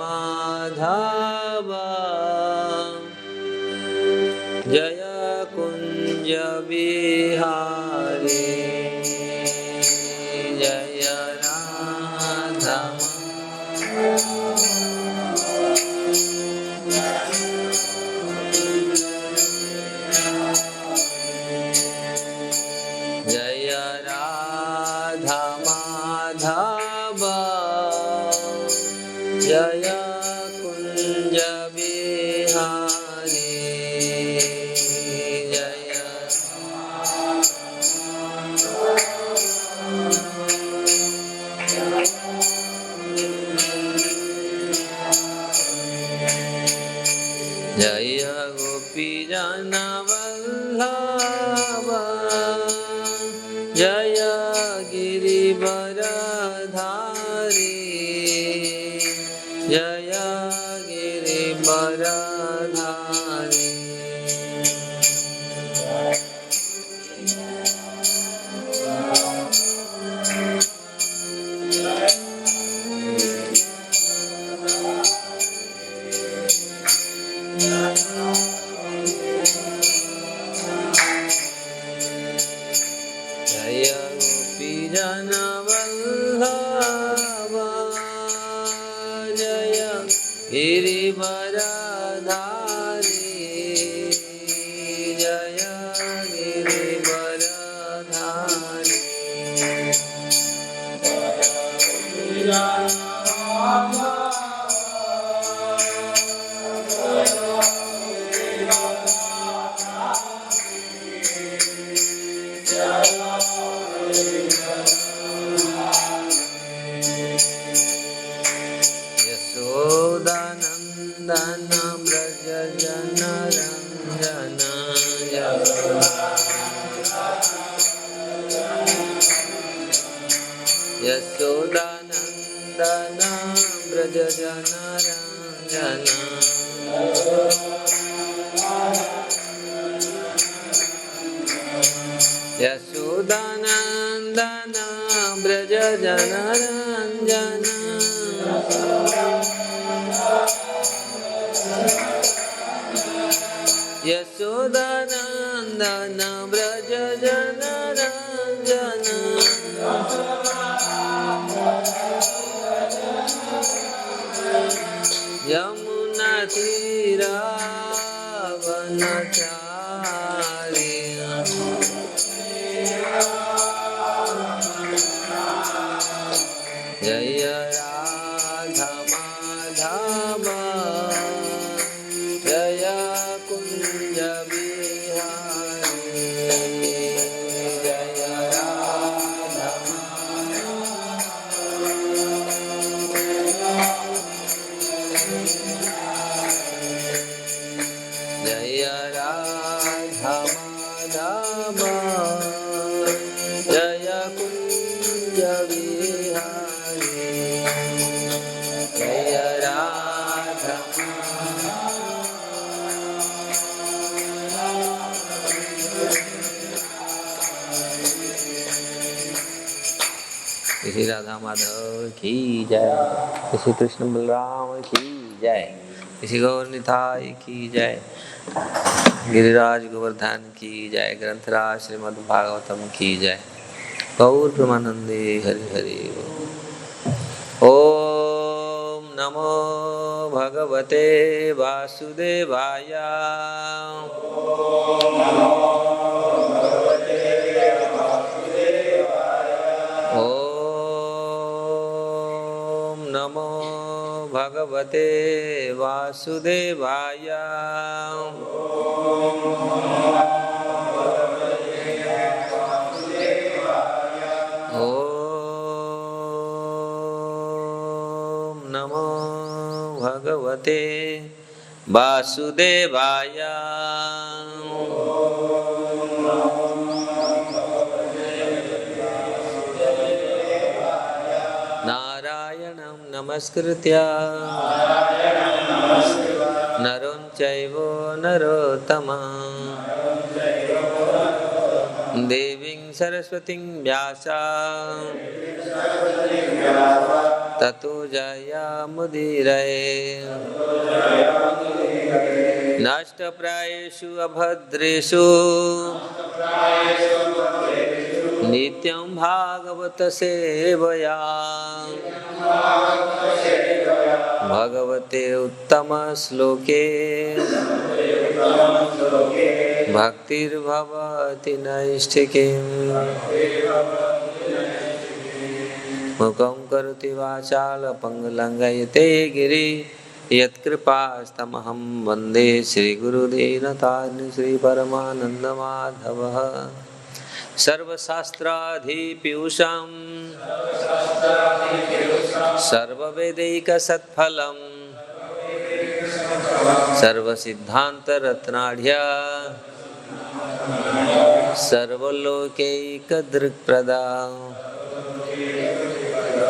माधव जय कुंज बिहारी जय राधा जय राधा माधव जय कुंज बिहारी जय गोपी जन वल्लभ जय गिरिवरधारी जय गिरिवरधारी जय गोपी जन वल्लभ जय गिरिवरधारी जय गिरिवरधारी यशोदानंदन ब्रज जन रंजन यशोदानंदन ब्रज जन रंजन यशोदानंदन ब्रज जन रंजन यशोदानंदन ब्रज जन रंजन यमुना तीरा वनचारी जय राधा माधव जय कुंज बिहारी जय राधा जय राधा माधव जय कुंज बिहारी जय राधा श्री राधा माधव की जय, श्री कृष्ण बलराम की जय, श्री गौर निताई की जय, गिरिराज गोवर्धन की जय, ग्रंथराज श्रीमद् भागवतम की जय। गौर प्रेमानंदे हरि हरि ओम नमो भगवते वासुदेवाय ओम नमो भगवते वासुदेवाय ओम नमो भगवते वासुदेवाय नारायणं नमस्कृत्य नरं चैव नरोत्तमं देवीं सरस्वतीं व्यास ततो जयामुदीरये नष्टप्रायेषु अभद्रेषु नित्यं भागवत सेवया भगवते उत्तम श्लोके भक्तिर्भवति नैष्ठिकीम् मुखं करोति वाचालं लङ्घयते गिरि यत्कृपास्तमहं वन्दे श्रीगुरुदीनतारिणं श्रीपरमानन्दमाधवः सर्वशास्त्राधिपीयूषं सर्ववेदैकसत्फलं सर्वसिद्धान्तरत्नाढ्य सर्वलोकैकदृक्प्रदा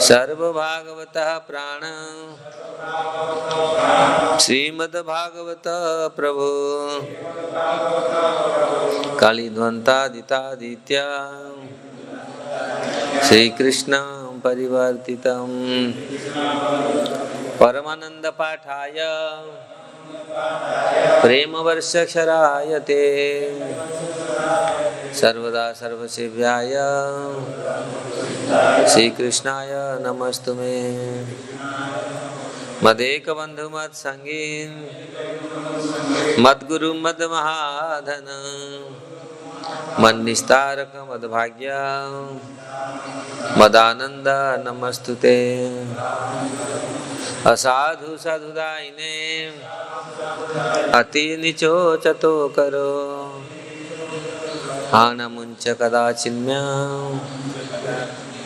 सर्वभागवतः प्राण श्रीमद्भागवत प्रभु कालीध्वंतादितादित्य श्रीकृष्ण परिवर्तितं परमानंद पाठाय प्रेमवर्षक्षराय ते सर्वदा सर्वसेव्याय श्रीकृष्णाय नमस्तुमे मदेकबंधु मत्संगी मद्गुरु मद्महाधन मन्निस्तारक मद्भाग्य मदानंद नमस्तुते असाधु साधुदायिने अति नीचो चतो करो आनमुंच कदाचिन्म्य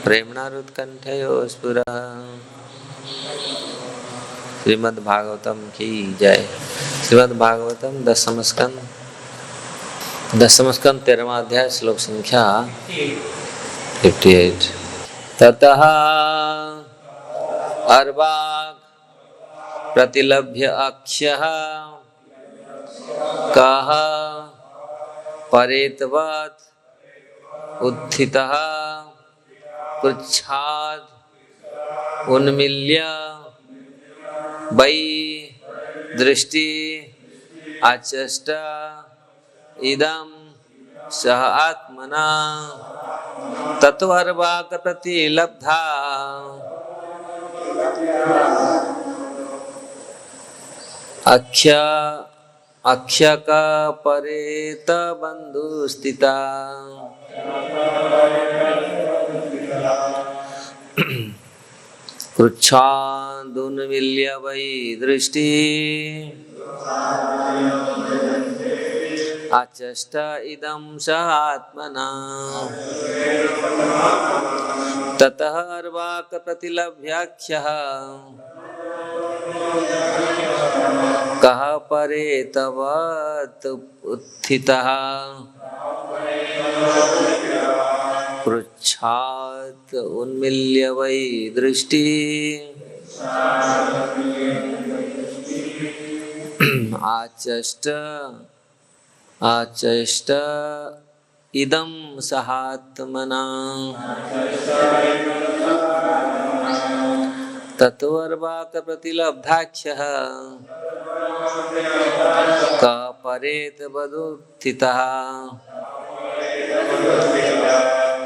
प्रेमणारुत्कंठयो स्फुरः। श्रीमद् भागवतम की जय। श्रीमद् भागवतम दशम स्कंद 13वां अध्याय श्लोक संख्या 58। ततः अर्वाक प्रतिलभ्य अक्ष्यः कः परेतवत् उत्थितः पृच्छाद उन्मील्य वै दृष्टि आचष्ट इदं सह आत्मना तत्वर्वाक प्रतिलब्धा अक्ष्य का परेत बंधु स्थिता पृच्छादुन्मील्य वै दृष्टि आचष्ट इदं स आत्मना ततः अर्वाक प्रतिलभ्याख्यः कः परेतवत् उत्थितः पृच्छात् उन्मील्य वै दृष्टि आचष्ट इदं सहात्मना तत्वर्वाक प्रतिलब्धाख्यः कः परेत वदुत्थितः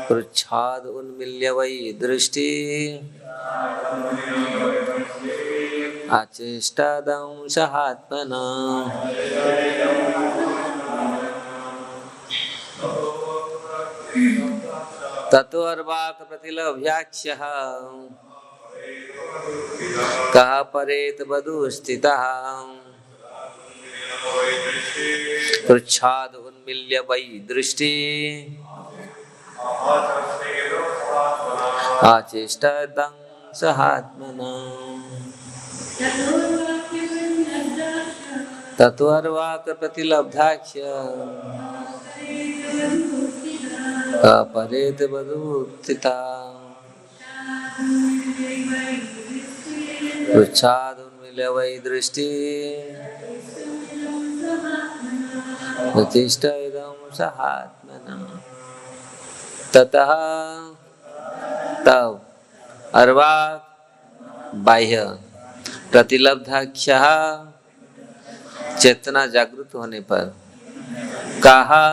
पृच्छाद उन्मील्य वै दृष्टि आचेष्टादं सहात्मना तत्वर्वाक प्रतिलभ्याख्यः कः परेत वधू स्थितः पृच्छाद उन्मील्य वै दृष्टि आचेष्टादं सहात्मना तत्वर्वाक प्रतिलब्धाख्य परेत वधूत्थिता पृच्छाद उन्मील्य वै दृष्टि प्रतिष्ठ इदं सहात्मना ततः तब अर्वाक बाह्य प्रतिलब्धाख्या चेतना जागृत होने पर कहा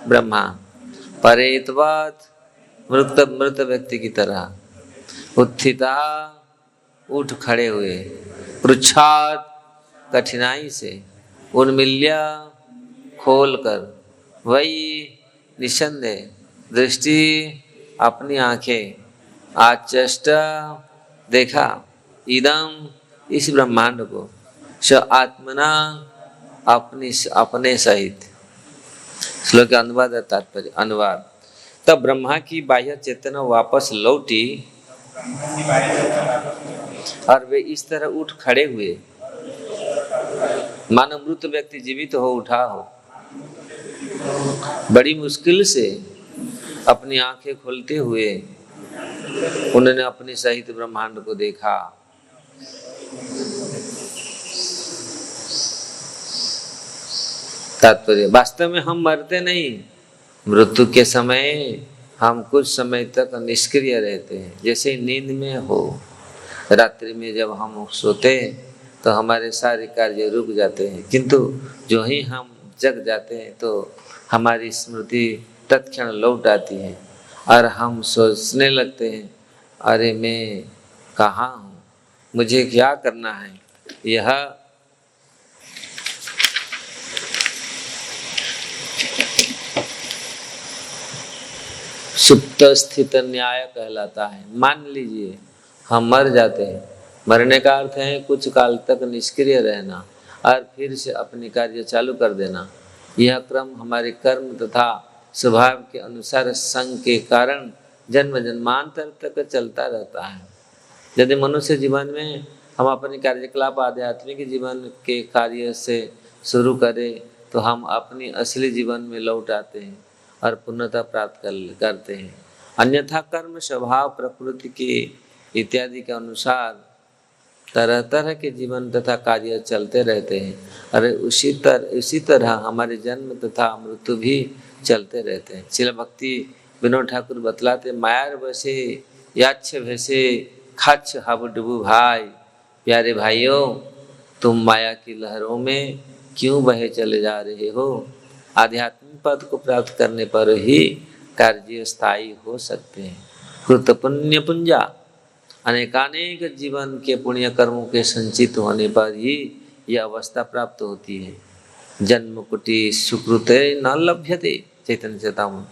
ब्रह्मा परेतवाद मृत मृत व्यक्ति की तरह उत्थिता उठ खड़े हुए पृच्छात कठिनाई से उन्मिल्या खोल कर वही निसंदेह दृष्टि अपनी आंखें आचष्टा देखा इदम इस ब्रह्मांड को स आत्मना अपने सहित। श्लोक का अनुवाद है तात्पर्य अनुवाद। तब ब्रह्मा की बाह्य चेतना वापस लौटी और वे इस तरह उठ खड़े हुए मानो मृत व्यक्ति जीवित हो उठा हो। बड़ी मुश्किल से अपनी आंखें खोलते हुए उन्होंने अपने सहित ब्रह्मांड को देखा। तात्पर्य वास्तव में हम मरते नहीं, मृत्यु के समय हम कुछ समय तक निष्क्रिय रहते हैं, जैसे नींद में हो। रात्रि में जब हम सोते तो हमारे सारे कार्य रुक जाते हैं, किंतु जो ही हम जग जाते हैं तो हमारी स्मृति तत्क्षण लौट आती है और हम सोचने लगते हैं अरे मैं कहाँ हूँ, मुझे क्या करना है। यह सुप्त स्थित न्याय कहलाता है। मान लीजिए हम मर जाते हैं, मरने का अर्थ है कुछ काल तक निष्क्रिय रहना और फिर से अपने कार्य चालू कर देना। यह क्रम हमारे कर्म तथा स्वभाव के अनुसार संग के कारण जन्म जन्मांतर तक चलता रहता है। यदि मनुष्य जीवन में हम अपने कार्यकलाप आध्यात्मिक जीवन के कार्य से शुरू करें तो हम अपनी असली जीवन में लौट आते हैं और पूर्णता प्राप्त करते हैं। अन्यथा कर्म स्वभाव प्रकृति के इत्यादि के अनुसार तरह तरह के जीवन तथा कार्य चलते रहते हैं। अरे उसी तरह हमारे जन्म तथा मृत्यु भी चलते रहते हैं। श्रील भक्ति विनोद ठाकुर बतलाते मायार बसे याच्छ भैसे खाच्छ हाबुडुबु भाई, प्यारे भाइयों तुम माया की लहरों में क्यों बहे चले जा रहे हो। आध्यात्मिक पद को प्राप्त करने पर ही कार्य स्थायी हो सकते हैं। कृत पुण्य पुंजा अनेकानेक जीवन के पुण्य कर्मों के संचित होने पर ही यह अवस्था प्राप्त होती है। जन्म कुटी सुकृते न लभ्यते। चैतन्य चेतावनी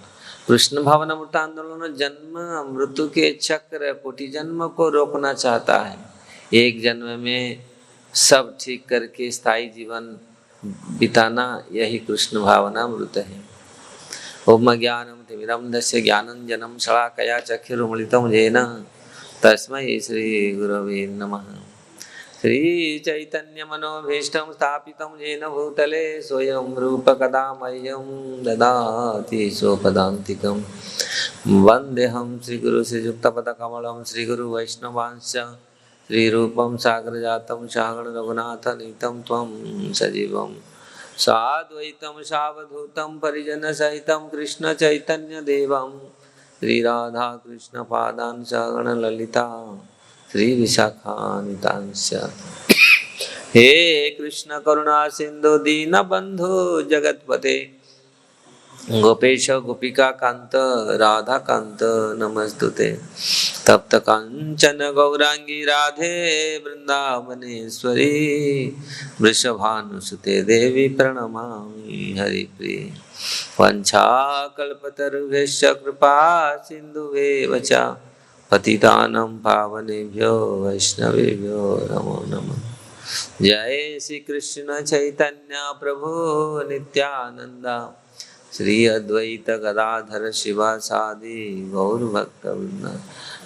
कृष्ण भावनामृत आंदोलन जन्म मृत्यु के चक्र कोटि जन्म को रोकना चाहता है। एक जन्म में सब ठीक करके स्थायी जीवन बिताना यही कृष्ण भावनामृत है। ओम ज्ञानम तिमिरंधस्य ज्ञानंजनम शलाकया चक्षुरुन्मीलितं येन तस्मै श्री गुरवे नमः। श्री चैतन्य मनोभीष्टं स्थापितं येन भूतले स्वयं रूप कदा मह्यं ददाति स्वपदान्तिकं। वन्देऽहं श्रीगुरु श्रीयुक्तपदकमलं श्रीगुरु वैष्णवांश्च श्रीरूपं सागरजातं सहगण रघुनाथनीतं त्वं सजीवं साद्वैतं सावधूतं परिजनसहितं कृष्ण चैतन्य देवं श्रीराधा कृष्ण पादान् सहगण ललिता श्री विशाखान्वितांश्च। हे कृष्ण करुणा सिंधु दीनबंधु जगतपते गोपेश गोपिका कांत राधा कांत नमस्तुते। तप्त कांचन गौरांगी राधे वृंदावनेश्वरी वृषभानुसुते देवी प्रणमामि हरिप्रिये। वंशाकल्पतरुभ्यश्च कृपा सिन्धुभ्येव च पतितानं पावनेभ्यो वैष्णवेभ्यो नमो नमः। जय श्री कृष्ण चैतन्य प्रभु नित्यानंद श्री अद्वैत गदाधर शिवासादि गौर भक्तवृंद।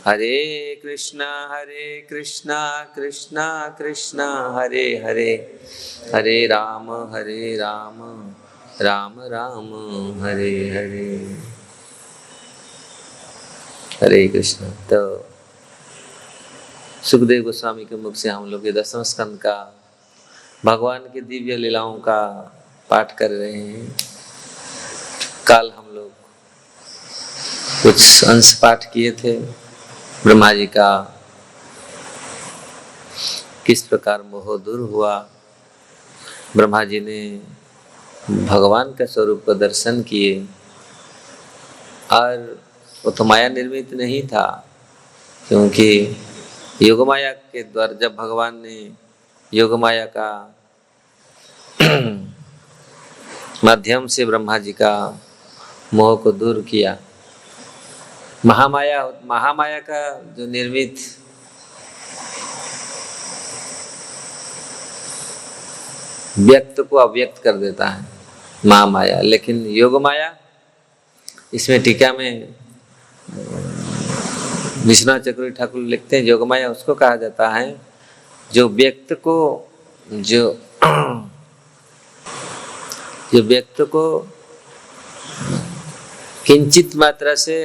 हरे कृष्णा कृष्णा कृष्णा हरे हरे, हरे राम राम राम हरे हरे। हरे कृष्ण। तो सुखदेव गोस्वामी के मुख से हम लोग के 10वें स्कंद का भगवान की दिव्य लीलाओं का पाठ कर रहे हैं। कल हम लोग कुछ अंश पाठ किए थे। ब्रह्मा जी का किस प्रकार मोह दूर हुआ। ब्रह्मा जी ने भगवान का स्वरूप का दर्शन किए, और वो तो माया निर्मित नहीं था, क्योंकि योग माया के द्वारा जब भगवान ने योग माया का माध्यम से ब्रह्मा जी का मोह को दूर किया। महामाया का जो निर्मित व्यक्त को अव्यक्त कर देता है महामाया, लेकिन योग माया, इसमें टीका में विश्वनाथ चक्रवर्ती ठाकुर लिखते हैं, योग माया उसको कहा जाता है जो व्यक्त को जो व्यक्त को किंचित मात्रा से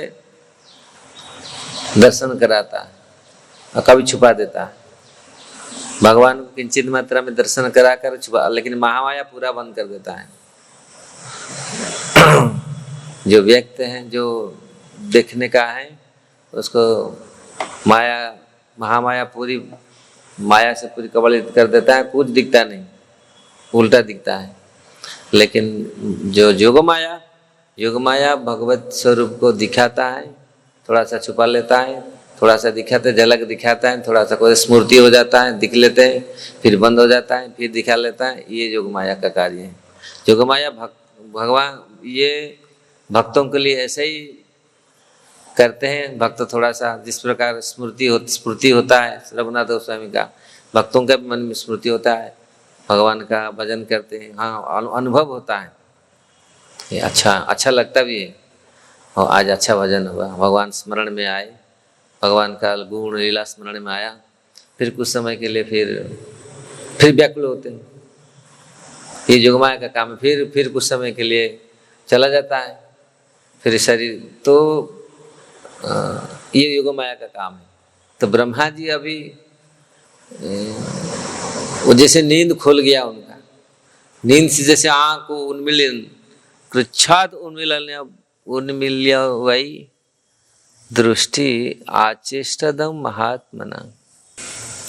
दर्शन कराता है और कभी छुपा देता है। भगवान को किंचित मात्रा में दर्शन कराकर छुपा, लेकिन महामाया पूरा बंद कर देता है। जो व्यक्त है, जो देखने का है, उसको महामाया पूरी माया से पूरी कबलित कर देता है, कुछ दिखता नहीं, उल्टा दिखता है। लेकिन जो योग माया भगवत स्वरूप को दिखाता है, थोड़ा सा छुपा लेता है, थोड़ा सा दिखाते है, झलक दिखाता है, थोड़ा सा कोई स्मृति हो जाता है, दिख लेते हैं, फिर बंद हो जाता है, फिर दिखा लेता है। ये योग माया का कार्य है। योग माया भगवान ये भक्तों के लिए ऐसे ही करते हैं। भक्त थोड़ा सा जिस प्रकार स्मृति होता है, रघुनाथ गोस्वामी का भक्तों का मन में स्मृति होता है, भगवान का भजन करते हैं, हाँ अनुभव होता है, ये अच्छा लगता भी है। और आज अच्छा भजन हुआ, भगवान स्मरण में आए, भगवान का गुण लीला स्मरण में आया, फिर कुछ समय के लिए फिर व्याकुल होते हैं। ये योगमाया का काम है। फिर कुछ समय के लिए चला जाता है, फिर शरीर, तो ये योगमाया का काम है। तो ब्रह्मा जी अभी वो जैसे नींद खुल गया उनका, नींद से जैसे आँख को उन्मिलन कृच्छाद उन्मिल्य वही दृष्टि आचेष्टदम महात्मना।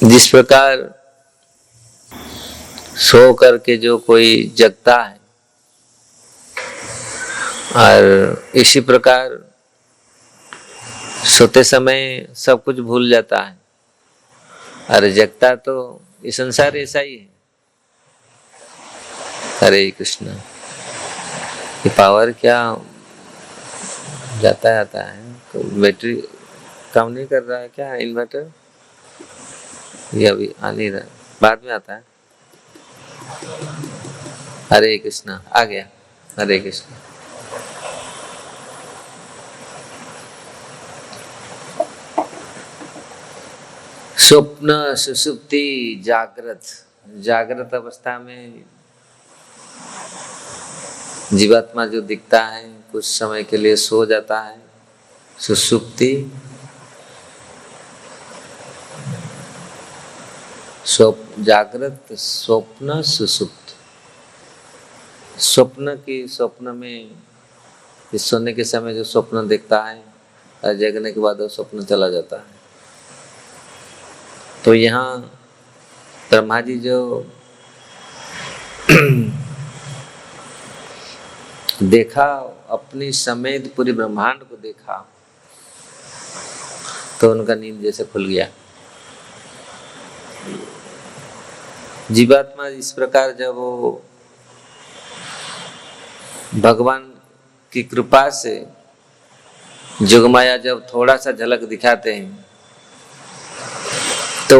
जिस प्रकार सो करके जो कोई जगता है, और इसी प्रकार सोते समय सब कुछ भूल जाता है, और जगता तो ये संसार ऐसा ही है। हरे कृष्ण। ये पावर क्या जाता है, तो बैटरी काम नहीं कर रहा है क्या इन्वर्टर? ये अभी आ नहीं रहा, बाद में आता है। हरे कृष्ण, आ गया। हरे कृष्ण। स्वप्न सुषुप्ति जागृत अवस्था में जीवात्मा जो दिखता है, कुछ समय के लिए सो जाता है, सुषुप्ति। जागृत, स्वप्न, सुषुप्त। स्वप्न में इस सोने के समय जो स्वप्न देखता है, और जगने के बाद वो स्वप्न चला जाता है। तो यहाँ ब्रह्मा जी जो देखा, अपनी समेत पूरी ब्रह्मांड को देखा, तो उनका नींद जैसे खुल गया। जीवात्मा इस प्रकार जब वो भगवान की कृपा से जोगमाया जब थोड़ा सा झलक दिखाते हैं, तो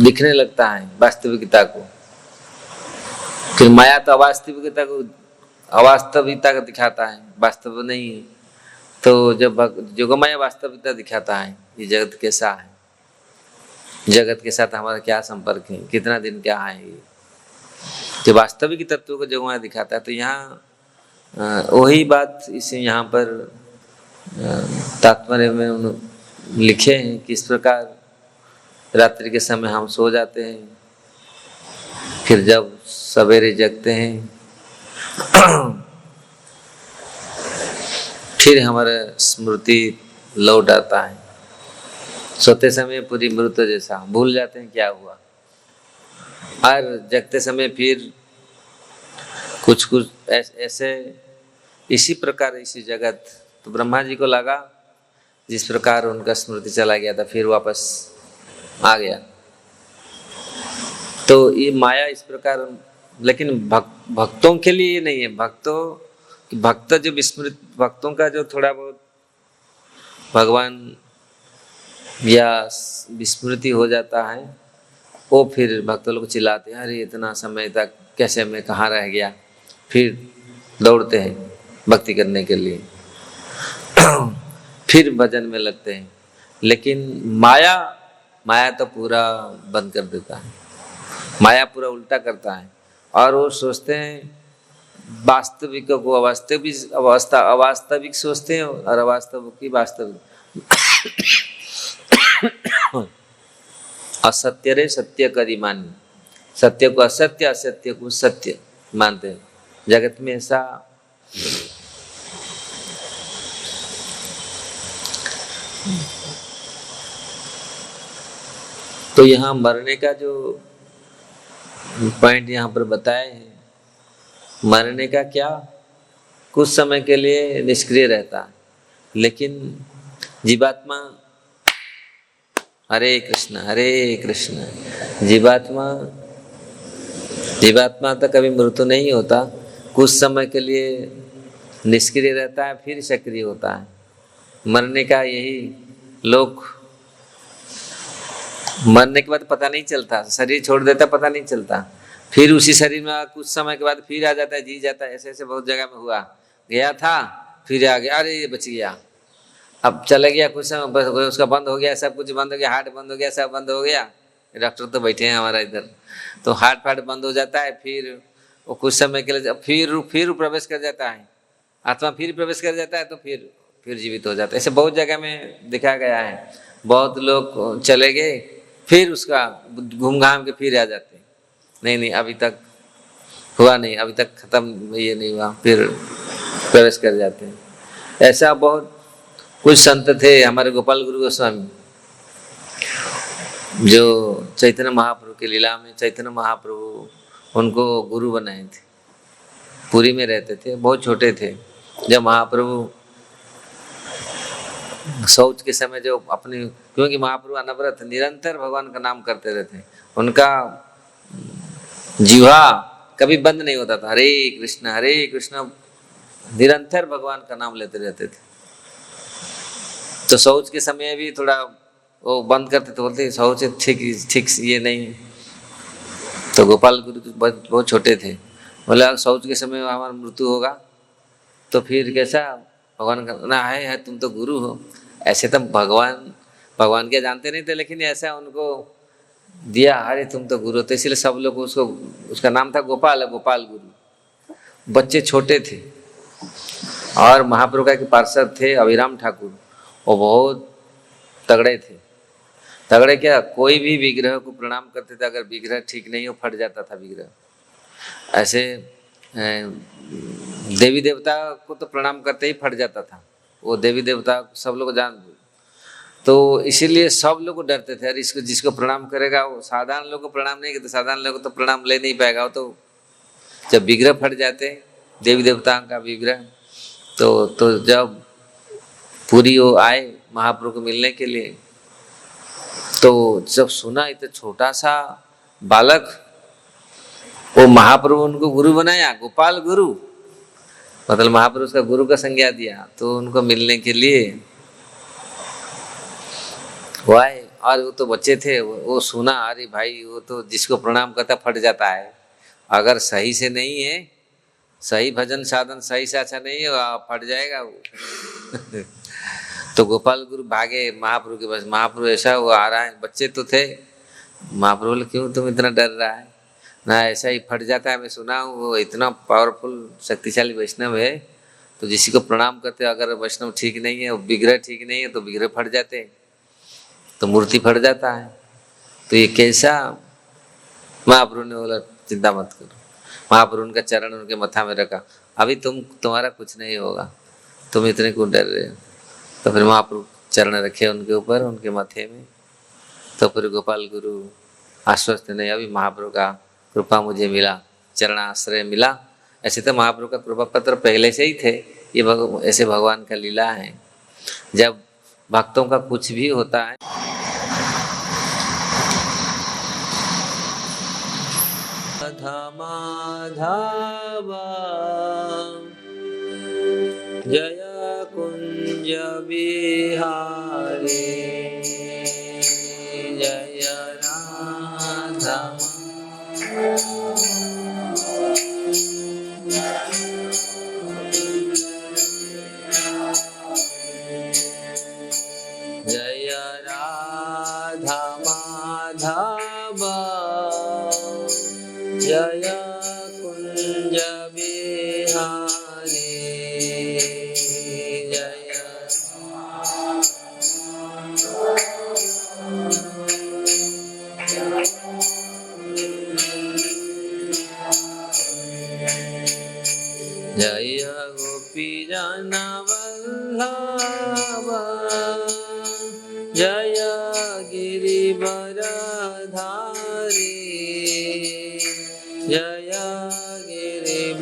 दिखने लगता है वास्तविकता को। फिर माया तो अवास्तविकता को दिखाता है, वास्तव नहीं है। तो जब जोगमाया वास्तविकता दिखाता है, ये जगत कैसा है, जगत के साथ हमारा क्या संपर्क है, कितना दिन क्या है, ये जो वास्तविक तत्व को जोगमाया दिखाता है। तो यहाँ वही बात इसे यहाँ पर तात्पर्य में लिखे हैं कि इस प्रकार रात्रि के समय हम सो जाते हैं, फिर जब सवेरे जगते हैं, फिर हमारा स्मृति लौट आता है। सोते समय पूरी मृत जैसा भूल जाते हैं क्या हुआ, और जगते समय फिर कुछ कुछ ऐसे इसी प्रकार इसी जगत। तो ब्रह्मा जी को लगा जिस प्रकार उनका स्मृति चला गया था फिर वापस आ गया। तो ये माया इस प्रकार, लेकिन भक्तों के लिए ये नहीं है। भक्त जो विस्मृत, भक्तों का जो थोड़ा बहुत भगवान या विस्मृति हो जाता है, वो फिर भक्त लोग चिल्लाते हैं, अरे इतना समय तक कैसे मैं कहाँ रह गया, फिर दौड़ते हैं भक्ति करने के लिए फिर भजन में लगते हैं। लेकिन माया तो पूरा बंद कर देता है, माया पूरा उल्टा करता है। और वो सोचते हैं वास्तविक को अवास्तविक सोचते हैं, और अवास्तविक की वास्तविक असत्य रे सत्य करी मानी, सत्य को असत्य, असत्य को सत्य मानते हैं। जगत में ऐसा तो यहाँ मरने का जो पॉइंट यहाँ पर बताए हैं, मरने का क्या, कुछ समय के लिए निष्क्रिय रहता है, लेकिन जीवात्मा हरे कृष्ण, जीवात्मा तो कभी मृत्यु नहीं होता, कुछ समय के लिए निष्क्रिय रहता है फिर सक्रिय होता है। मरने का यही लोग, मरने के बाद पता नहीं चलता, शरीर छोड़ देता पता नहीं चलता, फिर उसी शरीर में कुछ समय के बाद फिर आ जाता है, जी जाता है। ऐसे ऐसे बहुत जगह में हुआ, गया था फिर आ गया, अरे ये बच गया, अब चले गया, कुछ समय बस उसका बंद हो गया, सब कुछ बंद हो गया, हार्ट बंद हो गया, सब बंद हो गया। डॉक्टर तो बैठे हैं हमारा इधर, तो हार्ट फार्ट बंद हो जाता है, फिर वो कुछ समय के लिए फिर प्रवेश कर जाता है, आत्मा फिर प्रवेश कर जाता है, तो फिर जीवित हो जाता है। ऐसे बहुत जगह में देखा गया है, बहुत लोग चले गए फिर उसका घूम घाम के फिर आ जाते हैं, नहीं अभी तक हुआ नहीं, अभी तक खत्म ये नहीं हुआ, फिर प्रवेश कर जाते हैं। ऐसा बहुत कुछ संत थे हमारे गोपाल गुरु गोस्वामी, जो चैतन्य महाप्रभु की लीला में चैतन्य महाप्रभु उनको गुरु बनाए थे। पुरी में रहते थे, बहुत छोटे थे जब महाप्रभु शौच के समय जो अपने, क्योंकि महाप्रभु अनवरत निरंतर भगवान का नाम करते रहते, उनका जीवा कभी बंद नहीं होता था, हरे कृष्ण निरंतर भगवान का नाम लेते रहते थे। तो शौच के समय भी थोड़ा वो बंद करते तो बोलते शौच ठीक ये नहीं। तो गोपाल गुरु तो बहुत छोटे थे, बोला शौच के समय हमारा मृत्यु होगा तो फिर कैसा, भगवान का ना है तुम तो गुरु हो। ऐसे तो भगवान के जानते नहीं थे, लेकिन ऐसा उनको दिया, अरे तुम तो गुरु, तो इसलिए सब लोग उसका नाम था गोपाल गुरु। बच्चे छोटे थे, और महाप्रभु का एक पार्षद थे अभिराम ठाकुर, वो बहुत तगड़े थे। तगड़े क्या, कोई भी विग्रह को प्रणाम करते थे, अगर विग्रह ठीक नहीं हो फट जाता था विग्रह। ऐसे देवी देवता को तो प्रणाम करते ही फट जाता था, वो देवी देवता सब लोग जान, तो इसीलिए सब लोग डरते थे, अरे इसको जिसको प्रणाम करेगा वो साधारण लोग को प्रणाम नहीं करते, साधारण लोग तो प्रणाम ले नहीं पाएगा। वो तो जब विग्रह फट जाते देवी देवताओं का विग्रह, तो जब पूरी वो आए महाप्रभु को मिलने के लिए, तो जब सुना इतना छोटा सा बालक, वो महाप्रभु उनको गुरु बनाया, गोपाल गुरु, मतलब महाप्रभु उसका गुरु का संज्ञा दिया, तो उनको मिलने के लिए वो आए। और वो तो बच्चे थे, वो सुना, अरे भाई वो तो जिसको प्रणाम करता फट जाता है, अगर सही से नहीं है, सही भजन साधन सही से अच्छा नहीं है, फट जाएगा वो तो गोपाल गुरु भागे महाप्रभु के पास, महाप्रभु ऐसा वो आ रहा है, बच्चे तो थे, महाप्रभु बोले क्यों तुम इतना डर रहा है, ना ऐसा ही फट जाता है, मैं सुना हूँ वो इतना पावरफुल शक्तिशाली वैष्णव है, तो जिसी को प्रणाम करते अगर वैष्णव ठीक नहीं है, विग्रह ठीक नहीं है, तो विग्रह फट जाते, तो मूर्ति फट जाता है। तो ये कैसा, महाप्रभु ने बोला चिंता मत करो, महाप्रभु उनका चरण उनके मथा में रखा, अभी तुम्हारा कुछ नहीं होगा, तुम इतने क्यों डर रहे हो। तो फिर महाप्रभु चरण रखे उनके ऊपर, उनके माथे में। तो फिर गोपाल गुरु आश्वस्त नहीं, अभी महाप्रभु का कृपा मुझे मिला, चरणाश्रय मिला। ऐसे तो महाप्रभु का कृपा पत्र पहले से ही थे, ये ऐसे भगवान का लीला है। जब भक्तों का कुछ भी होता है, माधवा जय कुंज बिहारी जय राधा जय राधा माधव जय कुंज बिहारी जय गोपी जन वल्लभ जय गिरिवरधारी जय गिरिवरधारी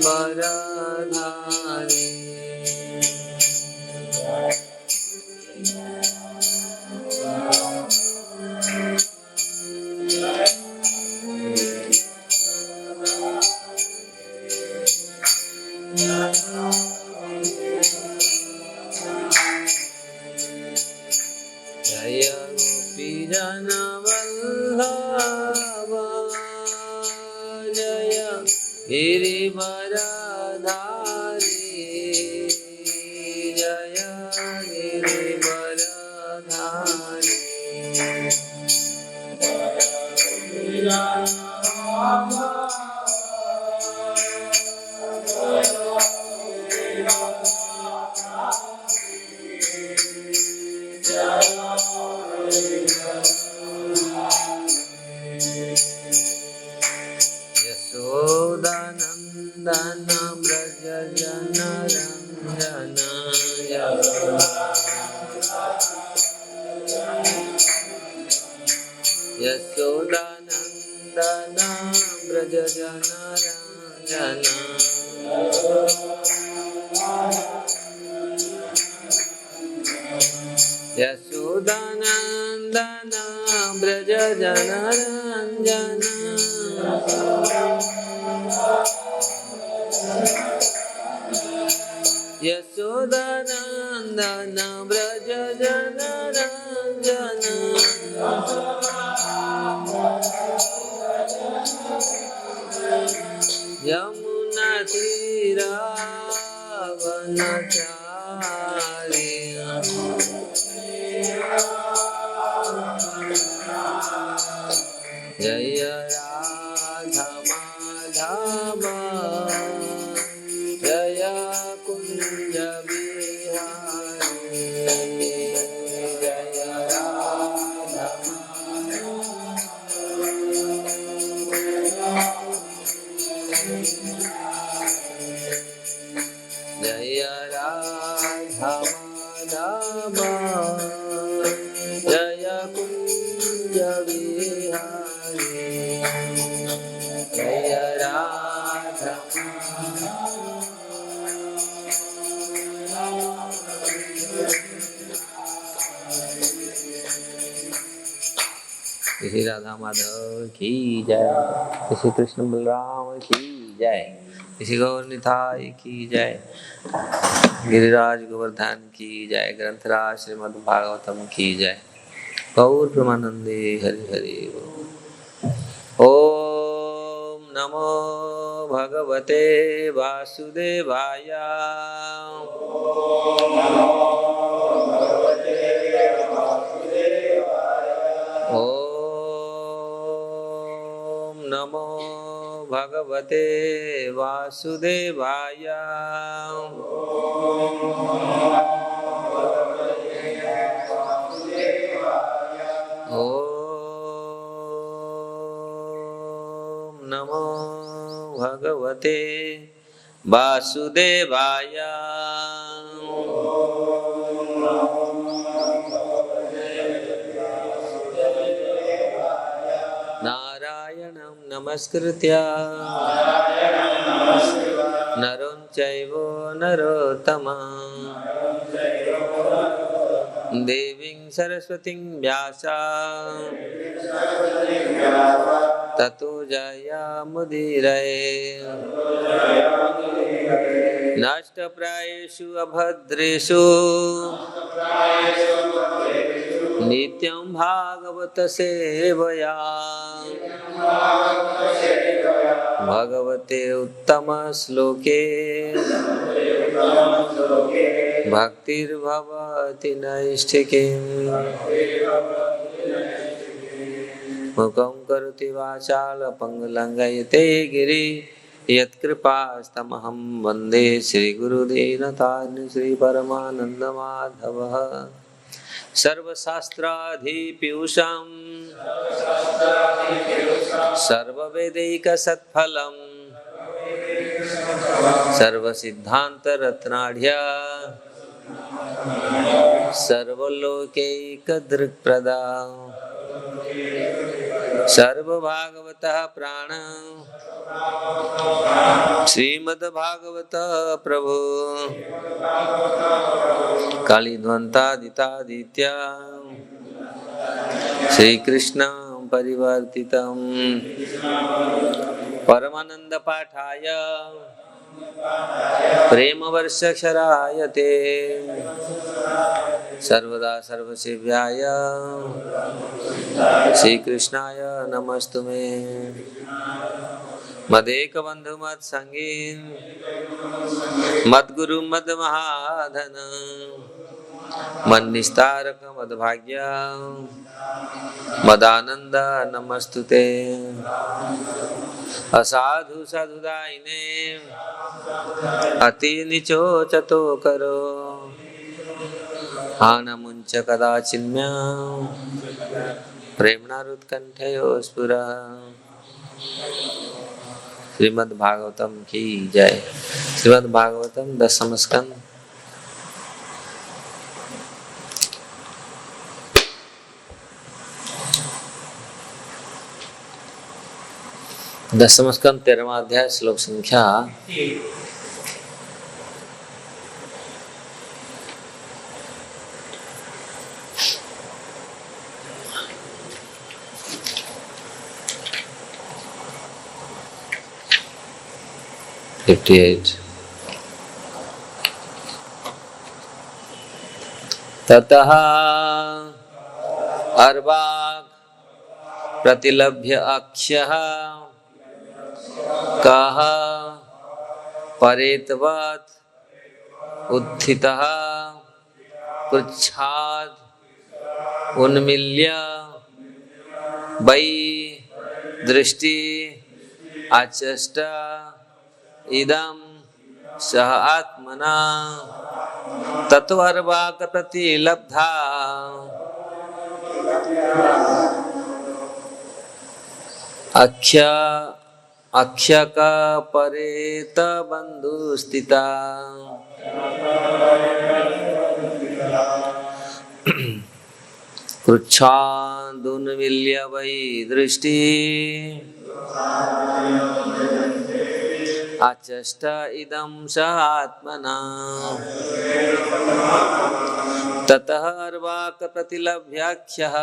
जय गोपी जन वल्लभ जय गिरिवरधारी जय गिरिवरधारी यशोदानंदन व्रज जन रंजन यशोदानंदन व्रज जन रंजन यशोदानंदन व्रज जन रंजन यशोदानंदन व्रज जन रंजन यमुना तीरावनचारी जय राधा माधव जय कुंज बिहारी जय राधा जय राधा माधव जय कुंज बिहारी जय राधा श्री राधा माधव की जय, श्री कृष्ण बलराम की जय, श्री गौर निताई की जय, गिरिराज गोवर्धन की जय, ग्रंथराज श्रीमद् भागवतम की जय। गौर प्रेमानंदे हरि हरि ओम नमो भगवते वासुदेवाय ओम नमो भगवते वासुदेवाय ओम नमो भगवते वासुदेवाय। नारायणं नमस्कृत्य नरं चैव नरोत्तमं देवीं सरस्वतीं व्यासं ततो जयमुदीरये नष्टप्रायेषु अभद्रेषु नित्यं भागवत सेवया भगवते उत्तम श्लोके भक्तिर्भवति नैष्ठिकीम् मुखं करोति वाचालं पङ्गुलङ्घयते गिरिं यत्कृपास्तमहं वन्दे श्रीगुरुदीनतारिणं श्रीपरमानन्दमाधवः सर्वशास्त्राधिपीयूषं सर्ववेदैकसत्फलं सर्वसिद्धान्तरत्नाढ्य सर्वलोकैकदृक्प्रदा सर्वभागवतः प्राण श्रीमद्भागवतः प्रभु कालीध्वंतादितादित्य श्रीकृष्ण परिवर्तितं परमानंद पाठाय प्रेमवर्षक्षराय ते सर्वदा सर्वसेव्याय श्रीकृष्णाय नमस्तुमे मदेकबंधु मत्संगी मद्गुरु मद्महाधन मन्निस्तारक मद्भाग्य मदानंद नमस्तुते असाधु साधुदायिने अति निचो चतो करो आनमुंच कदाचिन्म्या प्रेमणारुत्कंठयो स्फुरा। श्रीमद् भागवतम की जय। श्रीमद् भागवतम 10वां स्कंद। दसवां स्कंद 13वां अध्याय श्लोक संख्या 58। ततः अर्वाग प्रतिलभ्य अक्षः कः परेतवत् उत्थितः पृच्छाद उन्मील्य वै दृष्टि आचष्ट इदं सह आत्मना तत्वर्वाक प्रतिलब्धा अक्ष्य का परेत बंधु स्थिता पृच्छादुन्मील्य वै दृष्टि आचष्ट इदं स आत्मना ततः अर्वाक प्रतिलभ्याख्यः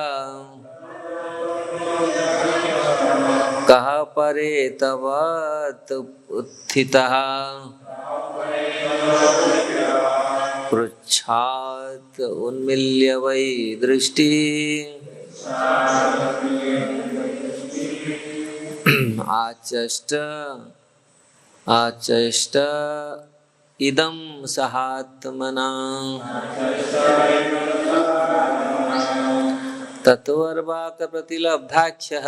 कः परेतवत् उत्थितः पृच्छात् उन्मील्य वै दृष्टि आचष्ट इदं सहात्मना तत्वर्वाक प्रतिलब्धाख्यः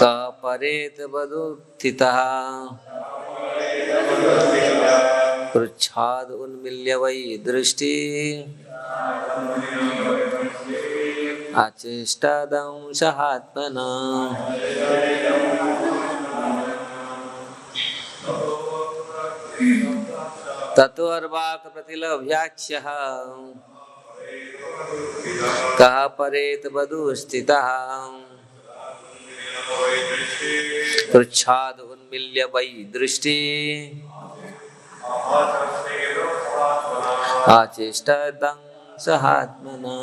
कः परेतवदुत्थितः पृच्छाद उन्मील्य वै दृष्टि आचेष्टादं सहात्मना ततो अर्वाक प्रतिलभ्याख्यः कः परेत वधू स्थितः पृच्छाद उन्मील्य वै दृष्टि आचेष्टतं सहात्मना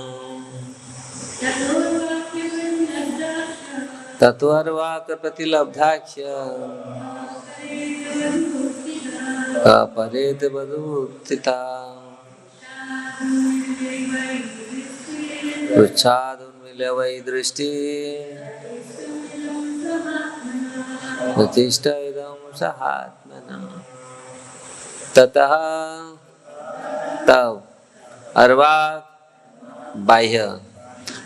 तत्वर्वाक प्रतिलब्धाख्य अपरेत वधूस्थिता पृच्छाद उन्मील्य वै दृष्टि प्रतिष्ठितं सहात्मना ततः तब अर्वाक बाह्य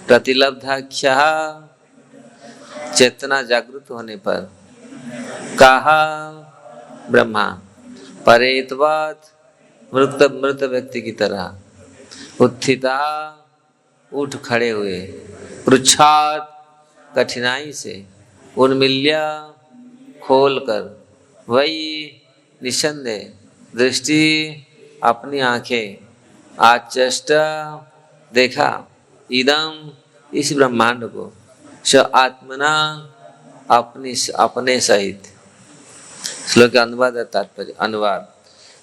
प्रतिलब्धाख्यः चेतना जागृत होने पर कहा ब्रह्मा परेतवत मृत व्यक्ति की तरह उत्थिता उठ खड़े हुए पृच्छात कठिनाई से उन्मील्य खोल कर वही निसंदेह दृष्टि अपनी आंखें आचष्ट देखा इदम इस ब्रह्मांड को स आत्मना अपने सहित। श्लोक का अनुवाद है तात्पर्य अनुवाद।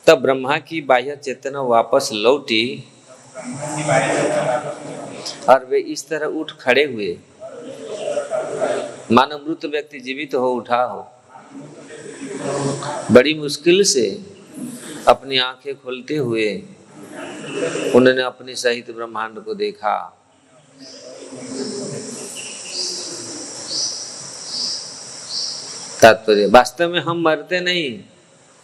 तब ब्रह्मा की बाह्य चेतना वापस लौटी और वे इस तरह उठ खड़े हुए मानो मृत व्यक्ति जीवित हो उठा हो। बड़ी मुश्किल से अपनी आंखें खोलते हुए उन्होंने अपने सहित ब्रह्मांड को देखा। तात्पर्य वास्तव में हम मरते नहीं,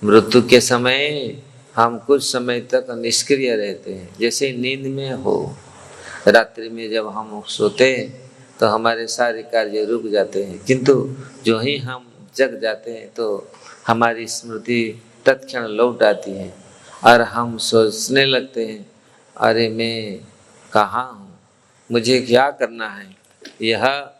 मृत्यु के समय हम कुछ समय तक निष्क्रिय रहते हैं, जैसे नींद में हो। रात्रि में जब हम सोते तो हमारे सारे कार्य रुक जाते हैं, किंतु जो ही हम जग जाते हैं तो हमारी स्मृति तत्क्षण लौट आती है और हम सोचने लगते हैं अरे मैं कहाँ हूँ, मुझे क्या करना है। यह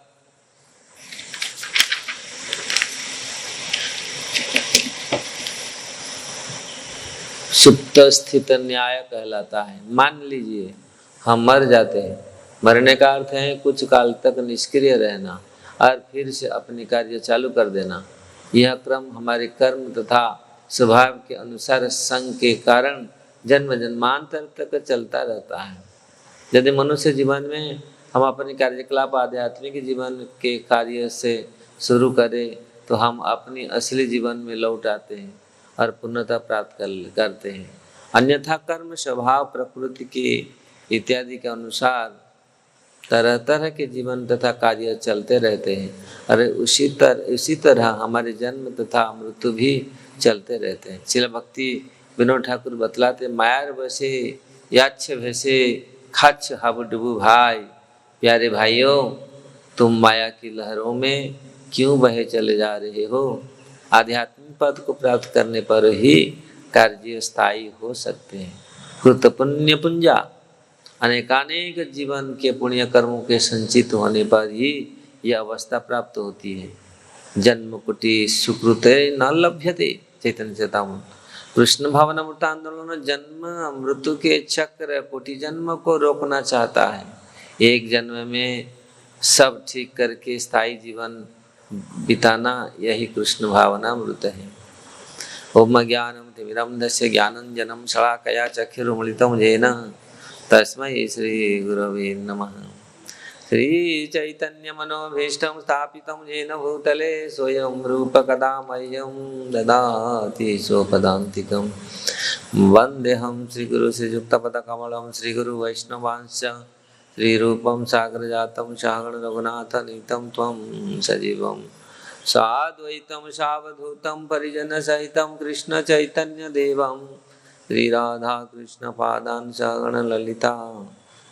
सुप्त स्थित न्याय कहलाता है। मान लीजिए हम मर जाते हैं, मरने का अर्थ है कुछ काल तक निष्क्रिय रहना और फिर से अपनी कार्य चालू कर देना। यह क्रम हमारे कर्म तथा स्वभाव के अनुसार संग के कारण जन्म जन्मांतर तक चलता रहता है। यदि मनुष्य जीवन में हम अपने कार्यकलाप आध्यात्मिक जीवन के कार्य से शुरू करें तो हम अपनी असली जीवन में लौट आते हैं और पूर्णता प्राप्त करते हैं। अन्यथा कर्म स्वभाव प्रकृति के इत्यादि के अनुसार तरह तरह के जीवन तथा कार्य चलते रहते हैं। अरे उसी तरह हमारे जन्म तथा मृत्यु भी चलते रहते हैं। श्रील भक्ति विनोद ठाकुर बतलाते मायार बसे याच्छ भैसे खाच्छ हाबुडुबु भाई, प्यारे भाइयों तुम माया की लहरों में क्यों बहे चले जा रहे हो। आध्यात्मिक पद को प्राप्त करने पर ही कार्य स्थायी हो सकते हैं। कृत पुण्य पुंजा अनेकानेक जीवन के पुण्य कर्मों के संचित होने पर ही यह अवस्था प्राप्त होती है। जन्म कुटी सुकृते न लभ्यते। चैतन्य चेतावनी। कृष्ण भावनामृत आंदोलन जन्म मृत्यु के चक्र कोटि जन्म को रोकना चाहता है। एक जन्म में सब ठीक करके स्थायी जीवन बिताना यही कृष्ण भावनामृत है। ओम ज्ञानम तिमिरंधस्य ज्ञानंजनम शलाकया चक्षुरुन्मीलितं येन तस्मै श्री गुरवे नमः। श्री चैतन्य मनोभीष्टं स्थापितं येन भूतले स्वयं रूप कदा मह्यं ददाति स्वपदान्तिकं। वन्देऽहं श्रीगुरु श्रीयुक्तपदकमलं श्रीगुरु वैष्णवांश्च श्रीरूपं सागरजातं सहगण रघुनाथनीतं त्वं सजीवं साद्वैतं सावधूतं परिजनसहितं कृष्ण चैतन्य देवं श्री राधा कृष्ण पादान सहगण ललिता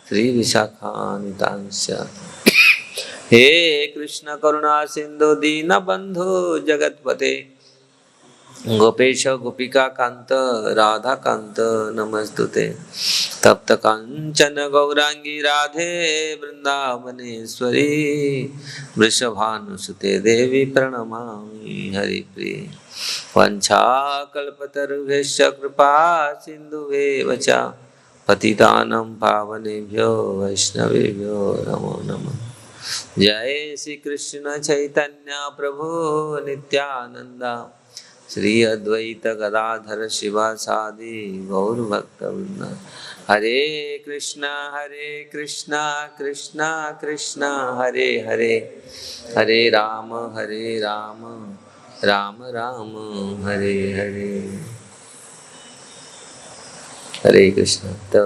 श्री विशाखान्वितांश्च। हे कृष्ण करुणा सिंधु दीन बंधु जगतपते गोपेश गोपिका कांत राधा कांत नमस्तुते। तप्त कांचन गौरांगी राधे वृंदावनेश्वरी वृषभानुसुते देवी प्रणमामि हरिप्रिये। वंशाकल्पतरुभ्यश्च कृपा सिन्धुभ्येव च पतितानं पावनेभ्यो वैष्णवेभ्यो नमो नमः। जय श्री कृष्ण चैतन्य प्रभु नित्यानंद, श्री अद्वैत गदाधर शिवासादि गौर भक्तवृंद। हरे कृष्णा कृष्णा कृष्णा हरे हरे, हरे राम राम राम हरे हरे। हरे कृष्ण। तो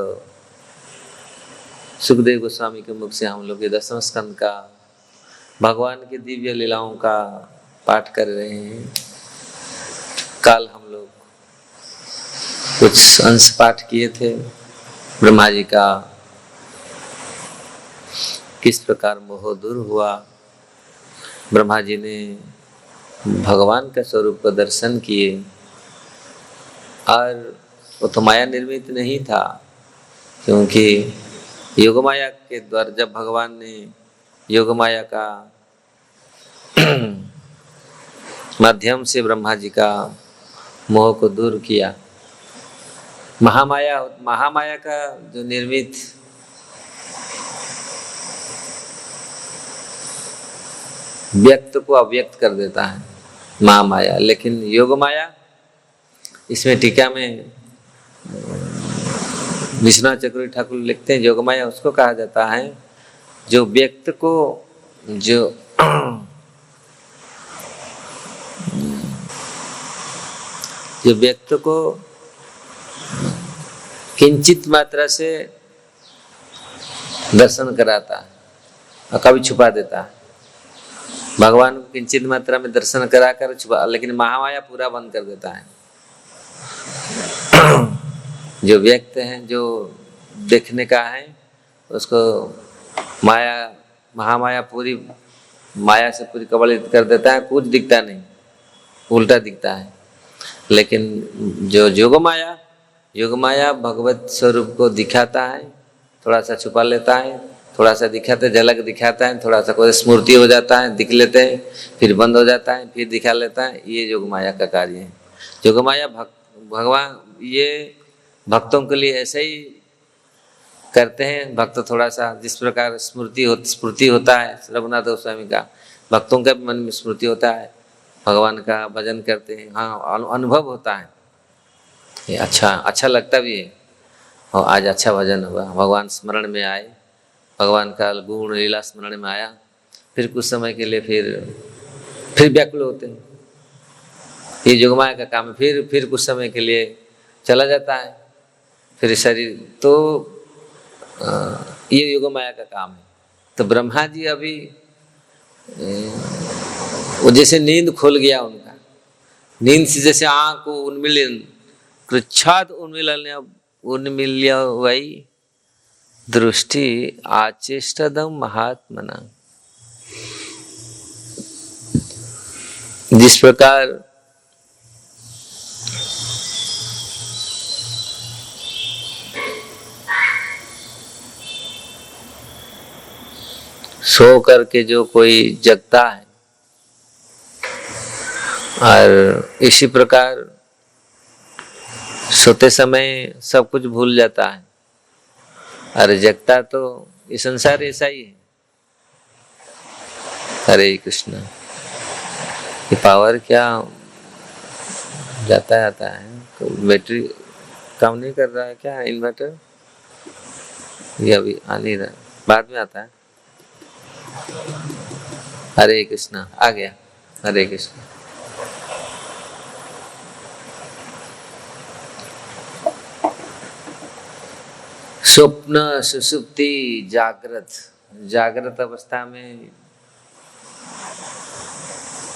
सुखदेव गोस्वामी के मुख से हम लोग ये 10वें स्कंद का भगवान की दिव्य लीलाओं का पाठ कर रहे हैं। कल हम लोग कुछ अंश पाठ किए थे ब्रह्मा जी का किस प्रकार मोह दूर हुआ, ब्रह्मा जी ने भगवान का स्वरूप का दर्शन किए। और वो तो माया निर्मित नहीं था, क्योंकि योग माया के द्वारा जब भगवान ने योग माया का माध्यम से ब्रह्मा जी का मोह को दूर किया, महामाया का जो निर्मित व्यक्त को अव्यक्त कर देता है महामाया, लेकिन योग माया, इसमें टीका में विश्वनाथ चक्रवर्ती ठाकुर लिखते हैं योग माया उसको कहा जाता है जो व्यक्त को जो व्यक्त को किंचित मात्रा से दर्शन कराता है और कभी छुपा देता है। भगवान को किंचित मात्रा में दर्शन कराकर छुपा, लेकिन महामाया पूरा बंद कर देता है। जो व्यक्त है, जो देखने का है, उसको महामाया पूरी माया से पूरी कबलित कर देता है। कुछ दिखता नहीं, उल्टा दिखता है। लेकिन जो योग माया भगवत स्वरूप को दिखाता है, थोड़ा सा छुपा लेता है, थोड़ा सा दिखाते झलक दिखाता है, थोड़ा सा कोई स्मृति हो जाता है, दिख लेते हैं, फिर बंद हो जाता है, फिर दिखा लेता है। ये योग माया का कार्य है। योग माया भगवान ये भक्तों के लिए ऐसे ही करते हैं। भक्त थोड़ा सा जिस प्रकार स्मृति होता है रघुनाथ गोस्वामी का, भक्तों का मन में स्मृति होता है, भगवान का भजन करते हैं, हाँ अनुभव होता है, ये अच्छा लगता भी है। और आज अच्छा भजन हुआ, भगवान स्मरण में आए, भगवान का गुण लीला स्मरण में आया, फिर कुछ समय के लिए फिर व्याकुल होते हैं। ये योग माया का काम है। फिर कुछ समय के लिए चला जाता है, फिर शरीर, तो ये योग माया का काम है। तो ब्रह्मा जी अभी वो जैसे नींद खोल गया उनका, नींद से जैसे आँख को उन्मिलन कृच्छाद उन्मिल्य वै दृष्टि आचेष्टदम महात्मना। जिस प्रकार सो करके जो कोई जगता है, और इसी प्रकार सोते समय सब कुछ भूल जाता है, और जगता तो ये संसार ऐसा ही है। हरे कृष्ण। ये पावर क्या जाता है, तो बैटरी काम नहीं कर रहा है क्या इन्वर्टर? ये अभी आ नहीं रहा, बाद में आता है। हरे कृष्ण, आ गया। हरे कृष्ण। स्वप्न सुसुप्ति जागृत अवस्था में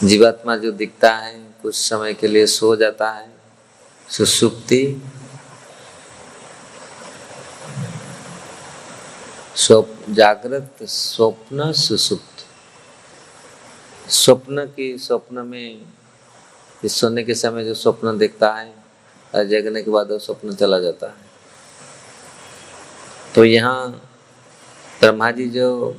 जीवात्मा जो दिखता है कुछ समय के लिए सो जाता है, सुसुप्ति, जागृत, स्वप्न, सुसुप्त। स्वप्न में सोने के समय जो स्वप्न देखता है और जगने के बाद वो स्वप्न चला जाता है। तो यहाँ ब्रह्मा जी जो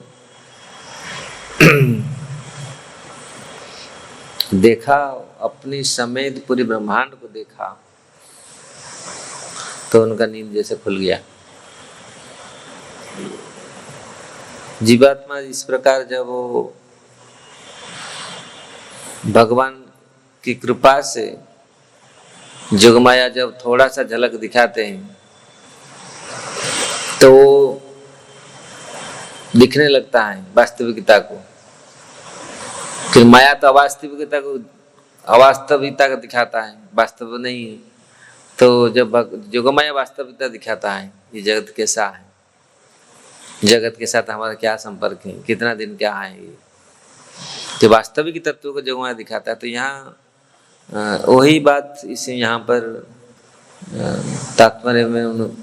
देखा, अपनी समेत पूरी ब्रह्मांड को देखा, तो उनका नींद जैसे खुल गया। जीवात्मा इस प्रकार जब वो भगवान की कृपा से जोगमाया जब थोड़ा सा झलक दिखाते हैं तो दिखने लगता है वास्तविकता को। फिर माया तो अवास्तविकता को दिखाता है, वास्तव नहीं है। तो जब जोगमाया वास्तविकता दिखाता है, ये जगत कैसा है, जगत के साथ हमारा क्या संपर्क है, कितना दिन क्या है, ये जो वास्तविक तत्व को जोगमाया दिखाता है। तो यहाँ वही बात इसे यहाँ पर तात्पर्य में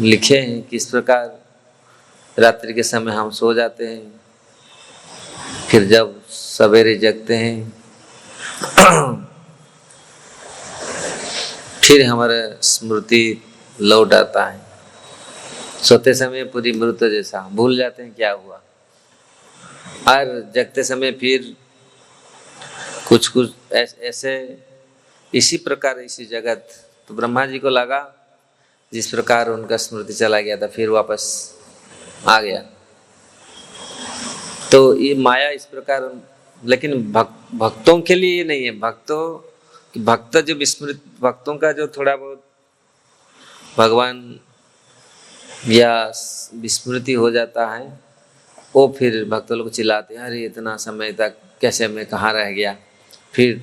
लिखे हैं कि इस प्रकार रात्रि के समय हम सो जाते हैं, फिर जब सवेरे जगते हैं फिर हमारा स्मृति लौट आता है। सोते समय पूरी मृत जैसा भूल जाते हैं क्या हुआ, और जगते समय फिर कुछ कुछ ऐसे इसी प्रकार इसी जगत। तो ब्रह्मा जी को लगा जिस प्रकार उनका स्मृति चला गया था फिर वापस आ गया। तो ये माया इस प्रकार, लेकिन भक्तों के लिए ये नहीं है। भक्त जो विस्मृत, भक्तों का जो थोड़ा बहुत भगवान या विस्मृति हो जाता है, वो फिर भक्त लोग चिल्लाते हैं, अरे इतना समय तक कैसे मैं कहाँ रह गया, फिर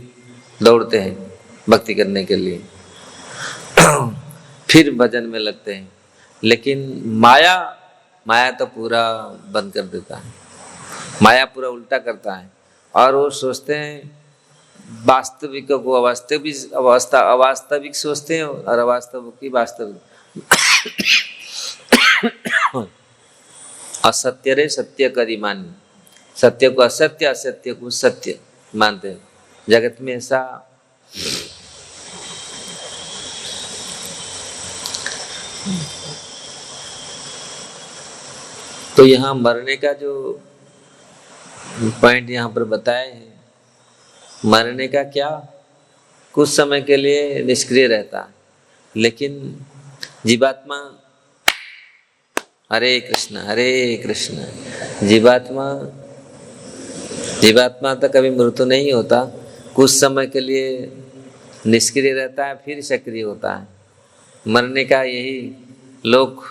दौड़ते हैं भक्ति करने के लिए फिर भजन में लगते हैं। लेकिन माया तो पूरा बंद कर देता है, माया पूरा उल्टा करता है, और वो सोचते हैं वास्तविक को अवास्तविक सोचते हैं, और अवास्तव की वास्तविक असत्य रे सत्य करी मान, सत्य को असत्य, असत्य को सत्य मानते हैं। जगत में ऐसा तो यहाँ मरने का जो पॉइंट यहाँ पर बताए हैं, मरने का क्या, कुछ समय के लिए निष्क्रिय रहता है, लेकिन जीवात्मा हरे कृष्ण जीवात्मा तो कभी मृत्यु नहीं होता, कुछ समय के लिए निष्क्रिय रहता है, फिर सक्रिय होता है। मरने का यही लोग,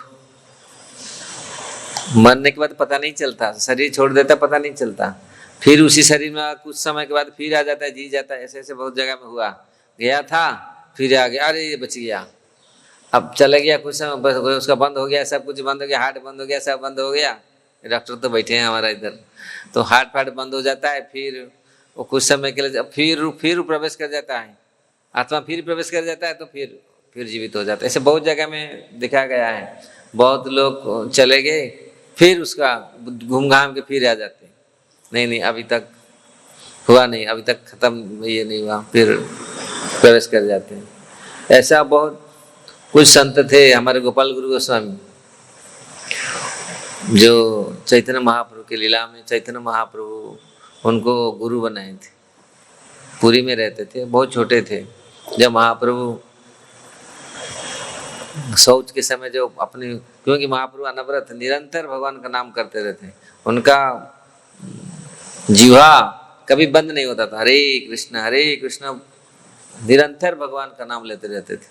मरने के बाद पता नहीं चलता, शरीर छोड़ देता पता नहीं चलता, फिर उसी शरीर में कुछ समय के बाद फिर आ जाता है, जी जाता है। ऐसे ऐसे बहुत जगह में हुआ, गया था फिर आ गया, अरे ये बच गया, अब चला गया, कुछ समय बस उसका बंद हो गया, सब कुछ बंद हो गया, हार्ट बंद हो गया, सब बंद हो गया। डॉक्टर तो बैठे हैं हमारा इधर, तो हार्ट फार्ट बंद हो जाता है, फिर वो कुछ समय के लिए फिर प्रवेश कर जाता है, आत्मा फिर प्रवेश कर जाता है, तो फिर जीवित हो जाता है। ऐसे बहुत जगह में दिखा गया है, बहुत लोग चले गए फिर उसका घूम घाम के फिर आ जाते हैं, नहीं अभी तक हुआ नहीं, अभी तक खत्म ये नहीं हुआ, फिर प्रवेश कर जाते हैं। ऐसा बहुत कुछ संत थे हमारे गोपाल गुरु गोस्वामी, जो चैतन्य महाप्रभु की लीला में चैतन्य महाप्रभु उनको गुरु बनाए थे। पुरी में रहते थे, बहुत छोटे थे जब महाप्रभु शौच के समय जो अपने, क्योंकि महाप्रभु अनवरत निरंतर भगवान का नाम करते रहते, उनका जिह्वा कभी बंद नहीं होता था, हरे कृष्ण निरंतर भगवान का नाम लेते रहते थे।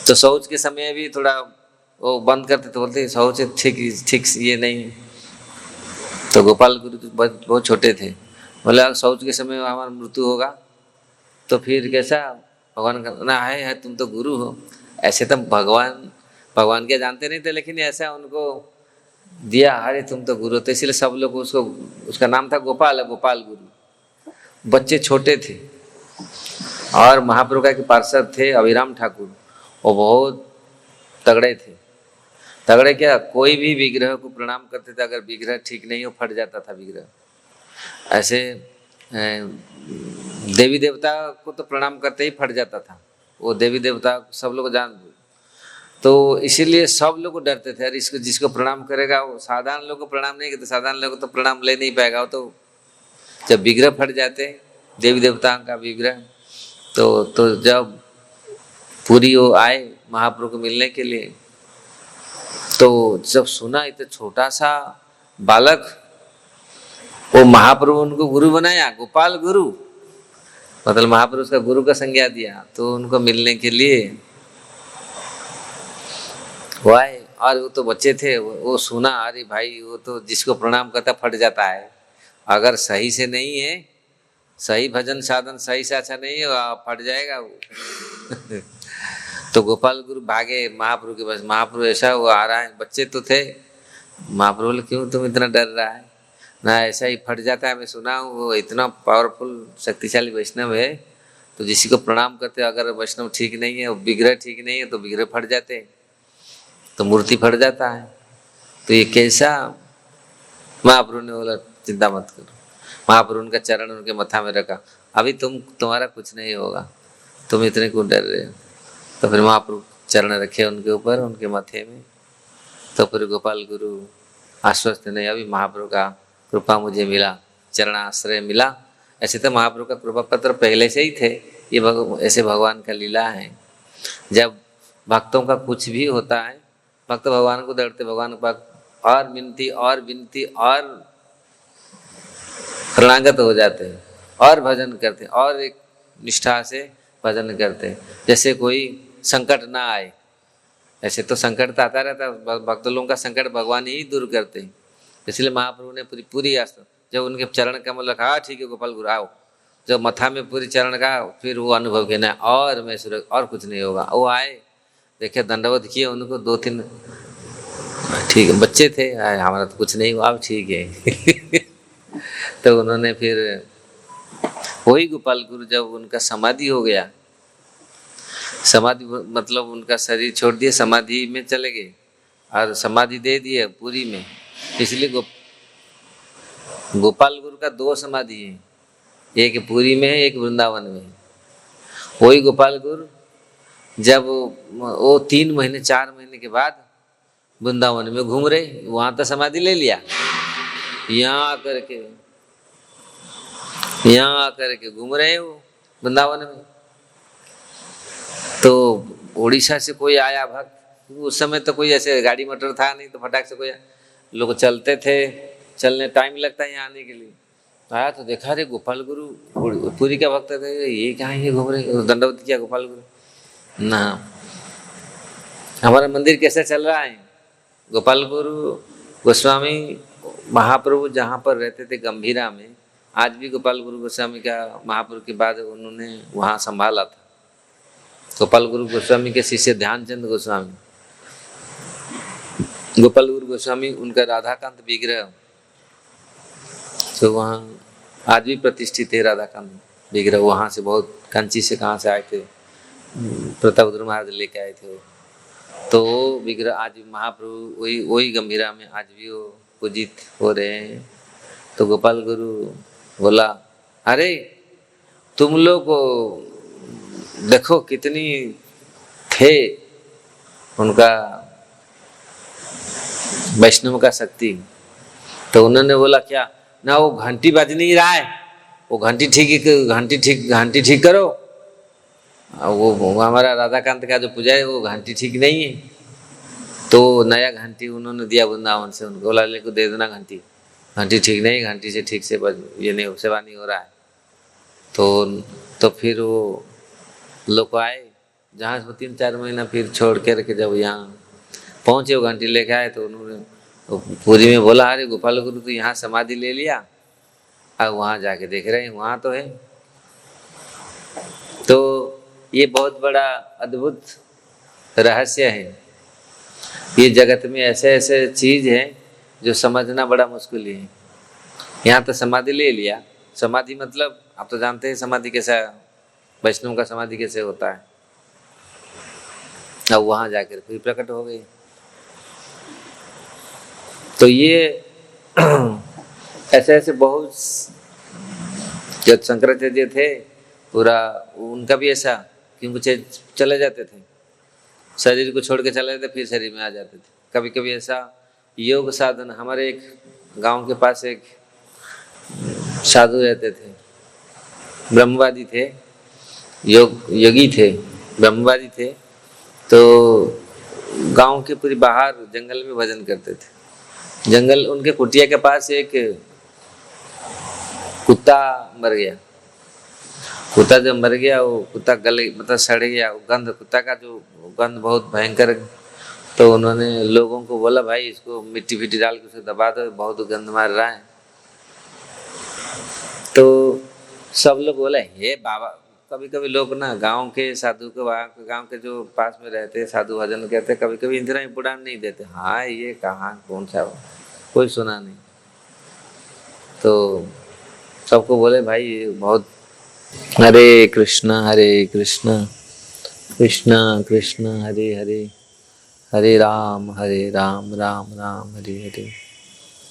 तो शौच के समय भी थोड़ा वो बंद करते थे, बोलते शौच ठीक ये नहीं। तो गोपाल गुरु तो बहुत छोटे थे, बोले शौच के समय हमारा मृत्यु होगा तो फिर कैसा, भगवान का ना है तुम तो गुरु हो। ऐसे तो भगवान के जानते नहीं थे, लेकिन ऐसा उनको दिया, अरे तुम तो गुरु, तो इसलिए सब लोग उसका नाम था गोपाल गुरु। बच्चे छोटे थे, और महाप्रभु का पार्षद थे अभिराम ठाकुर, वो बहुत तगड़े थे। तगड़े क्या, कोई भी विग्रह को प्रणाम करते थे, अगर विग्रह ठीक नहीं हो फट जाता था विग्रह। ऐसे देवी देवता को तो प्रणाम करते ही फट जाता था, वो देवी देवता सब लोग जान, तो इसीलिए सब लोग डरते थे, अरे इसको जिसको प्रणाम करेगा वो साधारण लोग को प्रणाम नहीं करते, साधारण लोग तो प्रणाम ले नहीं पाएगा। वो तो जब विग्रह फट जाते देवी देवताओं का विग्रह, तो जब पूरी वो आए महाप्रभु को मिलने के लिए, तो जब सुना इतना छोटा सा बालक, वो महाप्रभु उनको गुरु बनाया, गोपाल गुरु, मतलब महाप्रभु उसका गुरु का संज्ञा दिया। तो उनको मिलने के लिए वो आए, और वो तो बच्चे थे, वो सुना, अरे भाई वो तो जिसको प्रणाम करता फट जाता है, अगर सही से नहीं है, सही भजन साधन सही से अच्छा नहीं है, फट जाएगा वो। तो गोपाल गुरु भागे महाप्रभु के पास, महाप्रभु ऐसा वो आ रहा है, बच्चे तो थे, महाप्रभु बोले क्यों तुम इतना डर रहा है, ना ऐसा ही फट जाता है, मैं सुना हूँ वो इतना पावरफुल शक्तिशाली वैष्णव है, तो जिसी को प्रणाम करते अगर वैष्णव ठीक नहीं है, विग्रह ठीक नहीं है, तो विग्रह फट जाते, तो मूर्ति फट जाता है, तो ये कैसा। महाप्रभु ने बोला चिंता मत करो, महाप्रभु उनका चरण उनके माथा में रखा, अभी तुम्हारा कुछ नहीं होगा, तुम इतने क्यों डर रहे हो। तो फिर महाप्रभु चरण रखे उनके ऊपर, उनके माथे में, तो फिर गोपाल गुरु आश्वस्त नहीं, अभी महाप्रभु का कृपा मुझे मिला, चरणाश्रय मिला। ऐसे तो महाप्रभु का कृपा पत्र पहले से ही थे, ये ऐसे भगवान का लीला है। जब भक्तों का कुछ भी होता है, भक्त भगवान को दौड़ते, भगवान के पास और विनती और विनती और शरणागत हो जाते हैं, और भजन करते हैं, और एक निष्ठा से भजन करते हैं, जैसे कोई संकट ना आए। ऐसे तो संकट तो आता रहता है, भक्त लोगों का संकट भगवान ही दूर करते हैं। इसलिए महाप्रभु ने पूरी आस्था, जब उनके चरण कमल रखा, हाँ ठीक है गोपाल गुरु आओ, जब मथा में पूरी चरण का, फिर वो अनुभव किया ना, और मैं सुरक्षा, और कुछ नहीं होगा। वो आए, देखे, दंडवत किए उनको, 2-3, ठीक है, बच्चे थे, हमारा तो कुछ नहीं हुआ, अब ठीक है। तो उन्होंने फिर वही गोपाल गुरु, जब उनका समाधि हो गया, समाधि मतलब उनका शरीर छोड़ दिए, समाधि में चले गए, और समाधि दे दिए पूरी में। इसलिए गोपाल गुरु का 2 समाधि है, एक पूरी में है, एक वृंदावन में है। वही गोपाल गुरु जब वो 3 महीने 4 महीने के बाद वृंदावन में घूम रहे, वहां तो समाधि ले लिया, यहाँ आकर के घूम रहे वो वृंदावन में। तो उड़ीसा से कोई आया भक्त, उस समय तो कोई ऐसे गाड़ी मोटर था नहीं, तो फटाक से कोई, लोग चलते थे, चलने टाइम लगता है यहाँ आने के लिए, आया तो देखा रे गोपाल गुरु पूरी का भक्त थे, ये क्या है, ये घूम रहे, दंडवत किया गोपाल गुरु ना, हमारा मंदिर कैसा चल रहा है। गोपाल गुरु गोस्वामी महाप्रभु जहाँ पर रहते थे गंभीरा में, आज भी गोपाल गुरु गोस्वामी का महाप्रभु के बाद उन्होंने वहाँ संभाला था। गोपाल गुरु गोस्वामी के शिष्य ध्यानचंद गोस्वामी, गोपाल गुरु गोस्वामी उनका राधाकांत विग्रह, तो वहाँ आज भी प्रतिष्ठित है राधाकांत विग्रह। वहाँ से बहुत कांची से कहाँ से आए थे, प्रतापरुद्र महाराज लेके आए थे, तो विग्रह आज महाप्रभु वही गंभीरा में आज भी वो पूजित हो रहे हैं। तो गोपाल गुरु बोला, अरे तुम लोग देखो कितनी थे उनका वैष्णव का शक्ति। तो उन्होंने बोला क्या ना, वो घंटी बज नहीं रहा है, वो घंटी ठीक करो। वो हमारा राधाकांत का जो पूजा है वो घंटी ठीक नहीं है। तो नया घंटी उन्होंने दिया वृंदावन से, उनको बोला ले को दे देना घंटी ठीक नहीं, घंटी से ठीक से ये नहीं, सेवा नहीं हो रहा है। तो फिर वो लोग आए, जहाँ से 3-4 महीना फिर छोड़ के रखे, जब यहाँ पहुँचे वो घंटी लेके आए, तो उन्होंने पूरी में बोला, अरे गोपाल गुरु तो यहाँ समाधि ले लिया, अब वहाँ जाके देख रहे हैं वहाँ तो है। तो ये बहुत बड़ा अद्भुत रहस्य है। ये जगत में ऐसे ऐसे चीज है जो समझना बड़ा मुश्किल है। यहाँ तो समाधि ले लिया, समाधि मतलब आप तो जानते हैं समाधि कैसा, वैष्णव का समाधि कैसे होता है। अब वहाँ जाकर फिर प्रकट हो गई। तो ये ऐसे ऐसे बहुत, जब शंकराचार्य थे पूरा उनका भी ऐसा, क्योंकि चले जाते थे, शरीर को छोड़ के चले जाते, फिर शरीर में आ जाते थे। कभी कभी ऐसा योग साधन, हमारे एक गांव के पास एक साधु रहते थे, ब्रह्मवादी थे, योगी थे, ब्रह्मवादी थे। तो गांव के पूरी बाहर जंगल में भजन करते थे। जंगल, उनके कुटिया के पास एक कुत्ता मर गया। कुत्ता जब मर गया, वो कुत्ता गले मतलब सड़ गया, वो गंध, कुत्ता का जो गंध बहुत भयंकर। तो उन्होंने लोगों को बोला भाई इसको मिट्टी फिट्टी डाल के उसे दबा दो, बहुत गंध मार रहा है। तो सब लोग बोले हे बाबा, कभी कभी लोग ना गांव के साधु के, गांव के जो पास में रहते साधु भजन कहते, कभी कभी इतना इम्पोर्टेंट नहीं देते। हाँ ये कहाँ कौन सा कोई सुना नहीं। तो सबको बोले भाई ये बहुत, हरे कृष्णा कृष्णा कृष्णा हरे हरे, हरे राम राम राम हरे हरे।